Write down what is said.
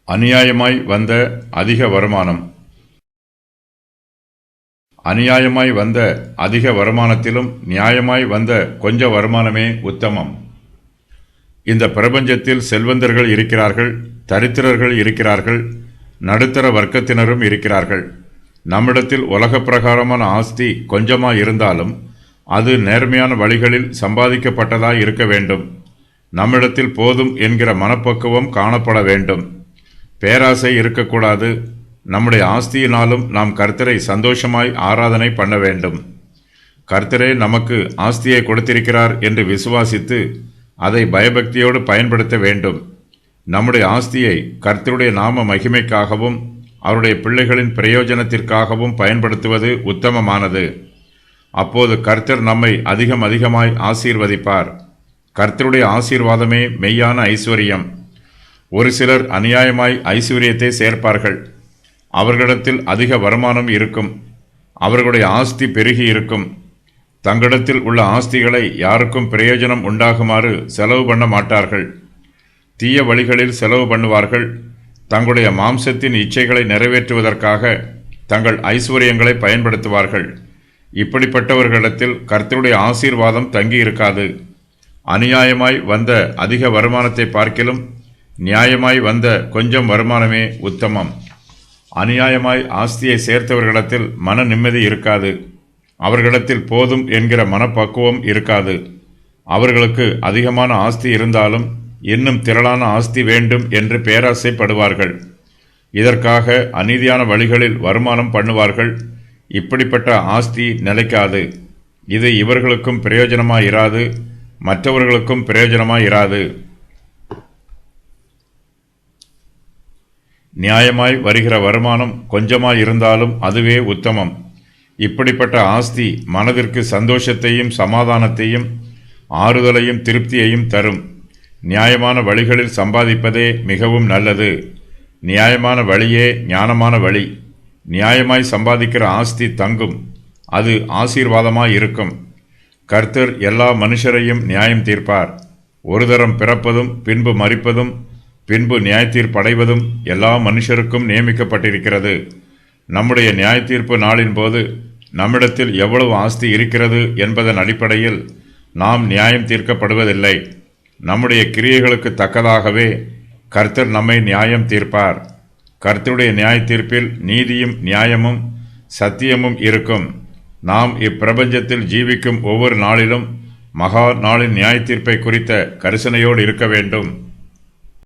அநியாயமாய் வந்த அதிக வருமானம். அநியாயமாய் வந்த அதிக வருமானத்திலும் நியாயமாய் வந்த கொஞ்ச வருமானமே உத்தமம். இந்த பிரபஞ்சத்தில் செல்வந்தர்கள் இருக்கிறார்கள், தரித்திரர்கள் இருக்கிறார்கள், நடுத்தர வர்க்கத்தினரும் இருக்கிறார்கள். நம்மிடத்தில் உலக பிரகாரமான ஆஸ்தி கொஞ்சமாய் இருந்தாலும் அது நேர்மையான வழிகளில் சம்பாதிக்கப்பட்டதாய் இருக்க வேண்டும். நம்மிடத்தில் போதும் என்கிற மனப்பக்குவம் காணப்பட வேண்டும். பேராசை இருக்கக்கூடாது. நம்முடைய ஆஸ்தியினாலும் நாம் கர்த்தரை சந்தோஷமாய் ஆராதனை பண்ண வேண்டும். கர்த்தரே நமக்கு ஆஸ்தியை கொடுத்திருக்கிறார் என்று விசுவாசித்து அதை பயபக்தியோடு பயன்படுத்த வேண்டும். நம்முடைய ஆஸ்தியை கர்த்தருடைய நாம மகிமைக்காகவும் அவருடைய பிள்ளைகளின் பிரயோஜனத்திற்காகவும் பயன்படுத்துவது உத்தமமானது. அப்போது கர்த்தர் நம்மை அதிகமாய் ஆசீர்வதிப்பார். கர்த்தருடைய ஆசீர்வாதமே மெய்யான ஐஸ்வர்யம். ஒரு சிலர் அநியாயமாய் ஐஸ்வர்யத்தை சேர்ப்பார்கள். அவர்களிடத்தில் அதிக வருமானம் இருக்கும், அவர்களுடைய ஆஸ்தி பெருகி இருக்கும். தங்களிடத்தில் உள்ள ஆஸ்திகளை யாருக்கும் பிரயோஜனம் உண்டாகுமாறு செலவு பண்ண மாட்டார்கள். தீய வழிகளில் செலவு பண்ணுவார்கள். தங்களுடைய மாம்சத்தின் இச்சைகளை நிறைவேற்றுவதற்காக தங்கள் ஐஸ்வர்யங்களை பயன்படுத்துவார்கள். இப்படிப்பட்டவர்களிடத்தில் கர்த்தருடைய ஆசீர்வாதம் தங்கி இருக்காது. அநியாயமாய் வந்த அதிக வருமானத்தை பார்க்கிலும் நியாயமாய் வந்த கொஞ்சம் வருமானமே உத்தமம். அநியாயமாய் ஆஸ்தியை சேர்த்தவர்களிடத்தில் மன நிம்மதி இருக்காது. அவர்களிடத்தில் போதும் என்கிற மனப்பக்குவம் இருக்காது. அவர்களுக்கு அதிகமான ஆஸ்தி இருந்தாலும் இன்னும் திரளான ஆஸ்தி வேண்டும் என்று பேராசைப்படுவார்கள். இதற்காக அநீதியான வழிகளில் வருமானம் பண்ணுவார்கள். இப்படிப்பட்ட ஆஸ்தி நிலைக்காது. இது இவர்களுக்கும் பிரயோஜனமாயிராது, மற்றவர்களுக்கும் பிரயோஜனமாயிராது. நியாயமாய் வருகிற வருமானம் கொஞ்சமாய் இருந்தாலும் அதுவே உத்தமம். இப்படிப்பட்ட ஆஸ்தி மனதிற்கு சந்தோஷத்தையும் சமாதானத்தையும் ஆறுதலையும் திருப்தியையும் தரும். நியாயமான வழிகளில் சம்பாதிப்பதே மிகவும் நல்லது. நியாயமான வழியே ஞானமான வழி. நியாயமாய் சம்பாதிக்கிற ஆஸ்தி தங்கும், அது ஆசீர்வாதமாய் இருக்கும். கர்த்தர் எல்லா மனுஷரையும் நியாயம் தீர்ப்பார். ஒரு தரம் பிறப்பதும் பின்பு மரிப்பதும் பின்பு நியாயத்தீர்ப்படைவதும் எல்லா மனுஷருக்கும் நியமிக்கப்பட்டிருக்கிறது. நம்முடைய நியாயத்தீர்ப்பு நாளின் போது நம்மிடத்தில் எவ்வளவு ஆஸ்தி இருக்கிறது என்பதன் அடிப்படையில் நாம் நியாயம் தீர்க்கப்படுவதில்லை. நம்முடைய கிரியைகளுக்கு தக்கதாகவே கர்த்தர் நம்மை நியாயம் தீர்ப்பார். கர்த்தருடைய நியாய தீர்ப்பில் நீதியும் நியாயமும் சத்தியமும் இருக்கும். நாம் இப்பிரபஞ்சத்தில் ஜீவிக்கும் ஒவ்வொரு நாளிலும் மகா நாளின் நியாய தீர்ப்பை குறித்த கரிசனையோடு இருக்க வேண்டும்.